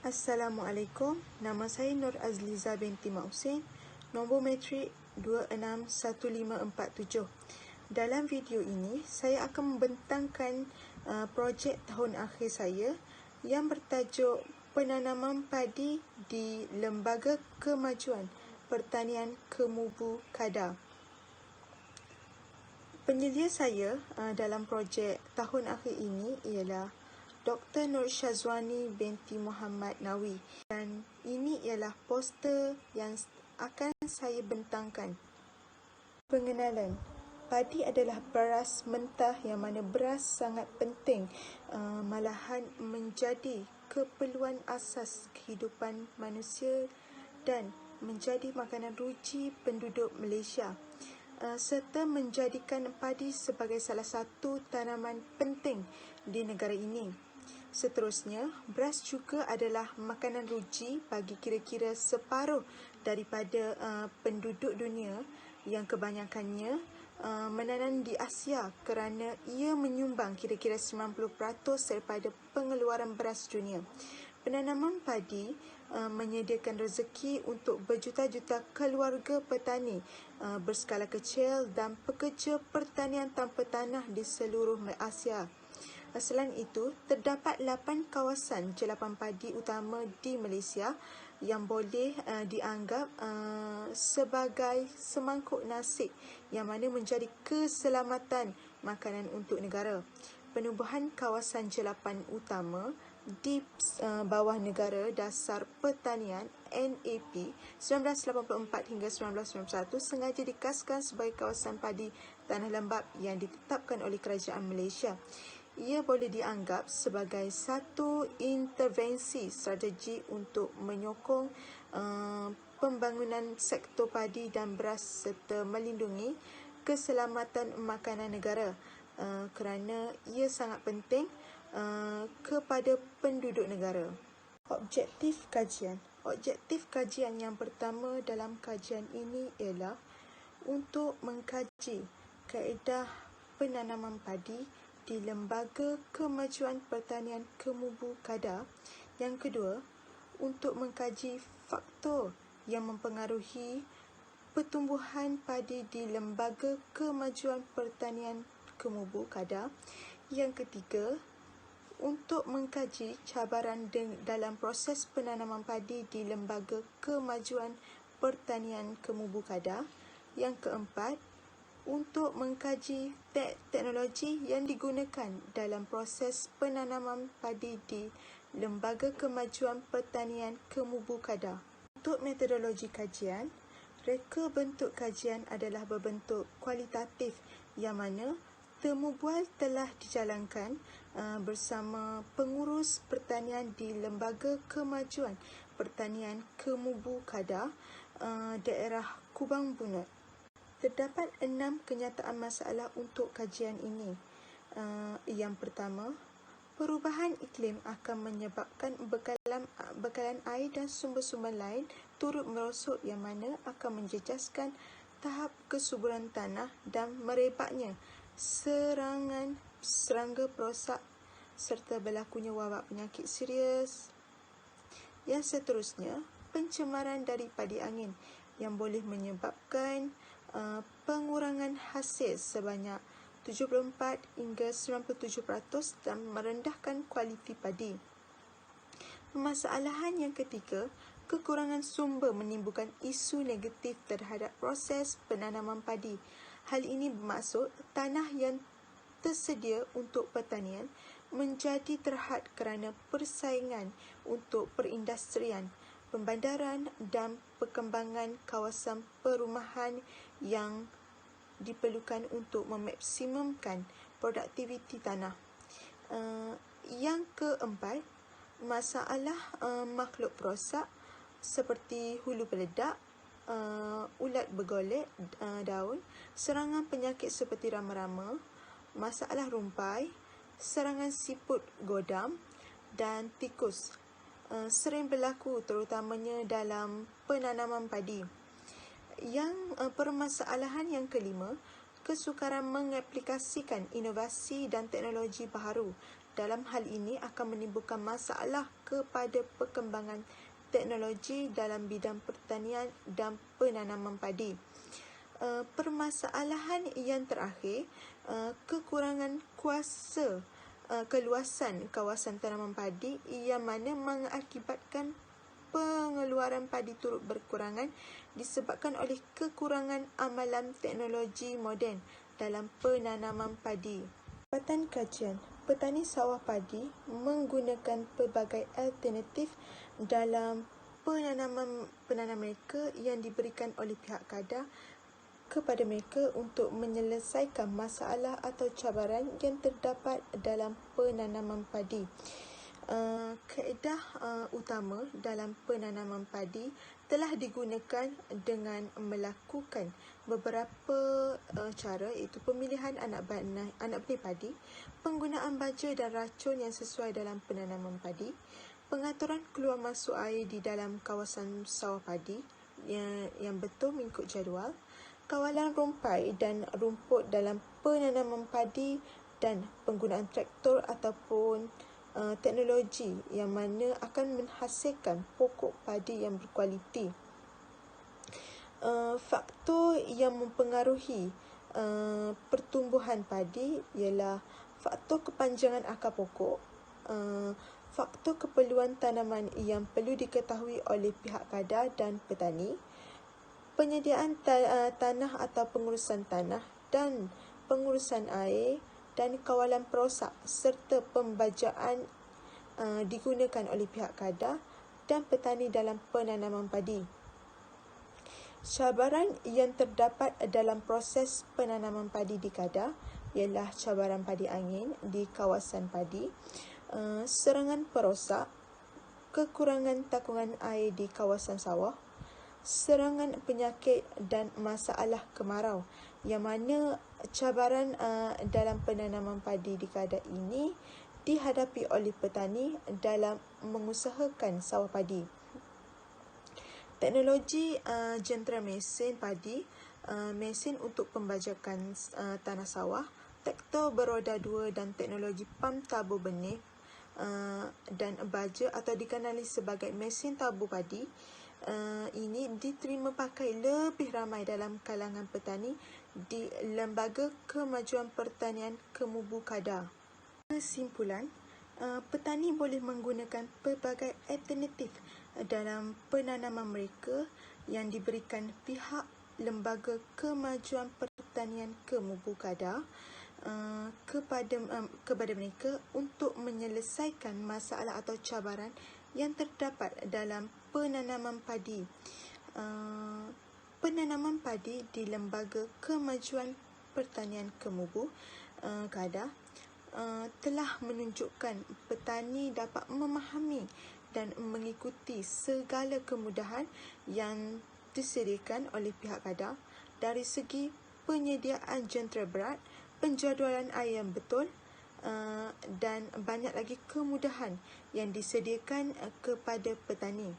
Assalamualaikum, nama saya Nur Azliza binti Mak Husin, nombor metrik 261547. Dalam video ini, saya akan membentangkan projek tahun akhir saya yang bertajuk penanaman padi di Lembaga Kemajuan Pertanian Kemubu Kedah. Penyelia saya dalam projek tahun akhir ini ialah Dr. Nur Syazwani binti Muhammad Nawi, dan ini ialah poster yang akan saya bentangkan. Pengenalan. Padi adalah beras mentah yang mana beras sangat penting, malahan menjadi keperluan asas kehidupan manusia dan menjadi makanan ruji penduduk Malaysia, serta menjadikan padi sebagai salah satu tanaman penting di negara ini. Seterusnya, beras juga adalah makanan ruji bagi kira-kira separuh daripada penduduk dunia yang kebanyakannya menanam di Asia kerana ia menyumbang kira-kira 90% daripada pengeluaran beras dunia. Penanaman padi menyediakan rezeki untuk berjuta-juta keluarga petani berskala kecil dan pekerja pertanian tanpa tanah di seluruh Asia. Selain itu, terdapat 8 kawasan jelapan padi utama di Malaysia yang boleh dianggap sebagai semangkuk nasi yang mana menjadi keselamatan makanan untuk negara. Penubuhan kawasan jelapan utama di bawah Negara Dasar Pertanian NAP 1984 hingga 1991 sengaja dikaskan sebagai kawasan padi tanah lembap yang ditetapkan oleh Kerajaan Malaysia. Ia boleh dianggap sebagai satu intervensi strategi untuk menyokong pembangunan sektor padi dan beras serta melindungi keselamatan makanan negara kerana ia sangat penting kepada penduduk negara. Objektif kajian. Objektif kajian yang pertama dalam kajian ini ialah untuk mengkaji kaedah penanaman padi di Lembaga Kemajuan Pertanian Kemubu Kedah. Yang kedua, untuk mengkaji faktor yang mempengaruhi pertumbuhan padi di Lembaga Kemajuan Pertanian Kemubu Kedah. Yang ketiga, untuk mengkaji cabaran dalam proses penanaman padi di Lembaga Kemajuan Pertanian Kemubu Kedah. Yang keempat, untuk mengkaji teknologi yang digunakan dalam proses penanaman padi di Lembaga Kemajuan Pertanian Kemubu Kedah. Untuk metodologi kajian, reka bentuk kajian adalah berbentuk kualitatif yang mana temu bual telah dijalankan bersama pengurus pertanian di Lembaga Kemajuan Pertanian Kemubu Kedah, daerah Kubang Bunut. Terdapat 6 kenyataan masalah untuk kajian ini. Yang pertama, perubahan iklim akan menyebabkan bekalan air dan sumber-sumber lain turut merosot yang mana akan menjejaskan tahap kesuburan tanah dan merebaknya serangga perosak serta berlakunya wabak penyakit serius. Yang seterusnya, pencemaran dari padi angin yang boleh menyebabkan pengurangan hasil sebanyak 74 hingga 97% dan merendahkan kualiti padi. Permasalahan yang ketiga, kekurangan sumber menimbulkan isu negatif terhadap proses penanaman padi. Hal ini bermaksud tanah yang tersedia untuk pertanian menjadi terhad kerana persaingan untuk perindustrian, pembandaran dan perkembangan kawasan perumahan yang diperlukan untuk memaksimumkan produktiviti tanah. Yang keempat, masalah makhluk perosak seperti hulu peledak, ulat bergolek daun, serangan penyakit seperti rama-rama, masalah rumpai, serangan siput godam dan tikus sering berlaku terutamanya dalam penanaman padi. Yang permasalahan yang kelima, kesukaran mengaplikasikan inovasi dan teknologi baharu dalam hal ini akan menimbulkan masalah kepada perkembangan teknologi dalam bidang pertanian dan penanaman padi. Permasalahan yang terakhir, kekurangan kuasa keluasan kawasan tanaman padi yang mana mengakibatkan pengeluaran padi turut berkurangan disebabkan oleh kekurangan amalan teknologi moden dalam penanaman padi. Jabatan Kajian Petani Sawah Padi menggunakan pelbagai alternatif dalam penanaman mereka yang diberikan oleh pihak kadar kepada mereka untuk menyelesaikan masalah atau cabaran yang terdapat dalam penanaman padi. Kaedah utama dalam penanaman padi telah digunakan dengan melakukan beberapa cara, iaitu pemilihan anak benih padi, penggunaan baja dan racun yang sesuai dalam penanaman padi, pengaturan keluar masuk air di dalam kawasan sawah padi yang betul mengikut jadual, kawalan rumpai dan rumput dalam penanaman padi dan penggunaan traktor ataupun teknologi yang mana akan menghasilkan pokok padi yang berkualiti. Faktor yang mempengaruhi pertumbuhan padi ialah faktor kepanjangan akar pokok, faktor keperluan tanaman yang perlu diketahui oleh pihak kadar dan petani, penyediaan tanah atau pengurusan tanah dan pengurusan air dan kawalan perosak serta pembajaan digunakan oleh pihak kadar dan petani dalam penanaman padi. Cabaran yang terdapat dalam proses penanaman padi di kadar ialah cabaran padi angin di kawasan padi, serangan perosak, kekurangan takungan air di kawasan sawah, serangan penyakit dan masalah kemarau, yang mana cabaran dalam penanaman padi di kadar ini dihadapi oleh petani dalam mengusahakan sawah padi. Teknologi jentera mesin padi, mesin untuk pembajakan tanah sawah, traktor beroda 2 dan teknologi pam tabur benih dan baja atau dikenali sebagai mesin tabur padi, ini diterima pakai lebih ramai dalam kalangan petani di Lembaga Kemajuan Pertanian Kemubu Kadar. Kesimpulan, petani boleh menggunakan pelbagai alternatif dalam penanaman mereka yang diberikan pihak Lembaga Kemajuan Pertanian Kemubu Kadar kepada mereka untuk menyelesaikan masalah atau cabaran yang terdapat dalam penanaman padi. Penanaman padi di Lembaga Kemajuan Pertanian Kemubu Kadar telah menunjukkan petani dapat memahami dan mengikuti segala kemudahan yang disediakan oleh pihak kadar dari segi penyediaan jentera berat, penjadualan air yang betul, dan banyak lagi kemudahan yang disediakan kepada petani.